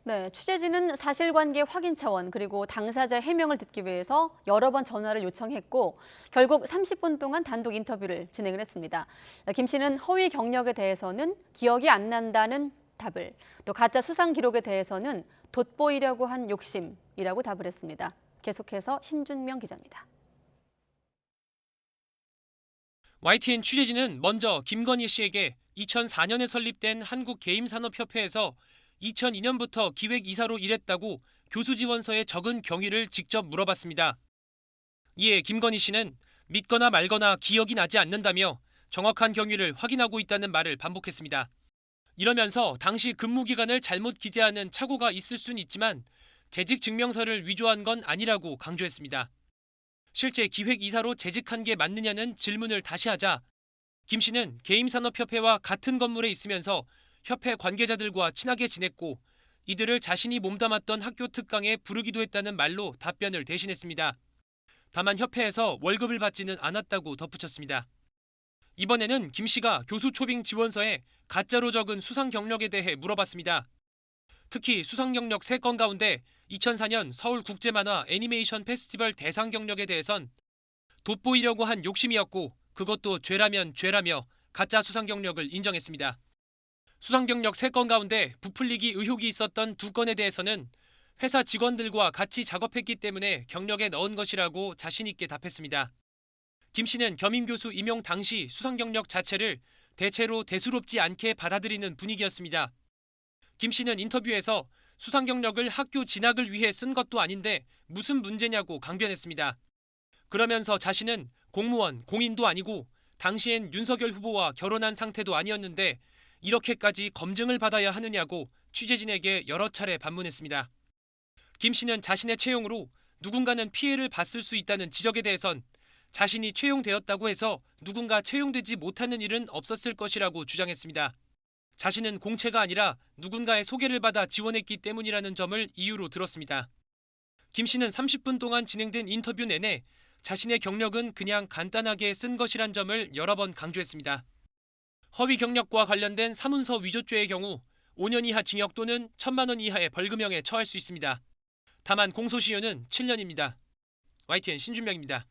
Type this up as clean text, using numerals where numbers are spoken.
네, 취재진은 사실관계 확인 차원 그리고 당사자 해명을 듣기 위해서 여러 번 전화를 요청했고 결국 30분 동안 단독 인터뷰를 진행을 했습니다. 김 씨는 허위 경력에 대해서는 기억이 안 난다는 답을, 또 가짜 수상 기록에 대해서는 돋보이려고 한 욕심이라고 답을 했습니다. 계속해서 신준명 기자입니다. YTN 취재진은 먼저 김건희 씨에게 2004년에 설립된 한국게임산업협회에서 2002년부터 기획이사로 일했다고 교수 지원서에 적은 경위를 직접 물어봤습니다. 이에 김건희 씨는 믿거나 말거나 기억이 나지 않는다며 정확한 경위를 확인하고 있다는 말을 반복했습니다. 이러면서 당시 근무 기간을 잘못 기재하는 착오가 있을 순 있지만 재직 증명서를 위조한 건 아니라고 강조했습니다. 실제 기획이사로 재직한 게 맞느냐는 질문을 다시 하자 김 씨는 게임산업협회와 같은 건물에 있으면서 협회 관계자들과 친하게 지냈고 이들을 자신이 몸담았던 학교 특강에 부르기도 했다는 말로 답변을 대신했습니다. 다만 협회에서 월급을 받지는 않았다고 덧붙였습니다. 이번에는 김 씨가 교수 초빙 지원서에 가짜로 적은 수상 경력에 대해 물어봤습니다. 특히 수상 경력 3건 가운데 2004년 서울국제만화 애니메이션 페스티벌 대상 경력에 대해선 돋보이려고 한 욕심이었고 그것도 죄라면 죄라며 가짜 수상 경력을 인정했습니다. 수상 경력 3건 가운데 부풀리기 의혹이 있었던 2건에 대해서는 회사 직원들과 같이 작업했기 때문에 경력에 넣은 것이라고 자신 있게 답했습니다. 김 씨는 겸임 교수 임용 당시 수상 경력 자체를 대체로 대수롭지 않게 받아들이는 분위기였습니다. 김 씨는 인터뷰에서 수상 경력을 학교 진학을 위해 쓴 것도 아닌데 무슨 문제냐고 강변했습니다. 그러면서 자신은 공무원, 공인도 아니고 당시엔 윤석열 후보와 결혼한 상태도 아니었는데 이렇게까지 검증을 받아야 하느냐고 취재진에게 여러 차례 반문했습니다. 김 씨는 자신의 채용으로 누군가는 피해를 봤을 수 있다는 지적에 대해선 자신이 채용되었다고 해서 누군가 채용되지 못하는 일은 없었을 것이라고 주장했습니다. 자신은 공채가 아니라 누군가의 소개를 받아 지원했기 때문이라는 점을 이유로 들었습니다. 김 씨는 30분 동안 진행된 인터뷰 내내 자신의 경력은 그냥 간단하게 쓴 것이란 점을 여러 번 강조했습니다. 허위 경력과 관련된 사문서 위조죄의 경우 5년 이하 징역 또는 1,000만 원 이하의 벌금형에 처할 수 있습니다. 다만 공소시효는 7년입니다. YTN 신준명입니다.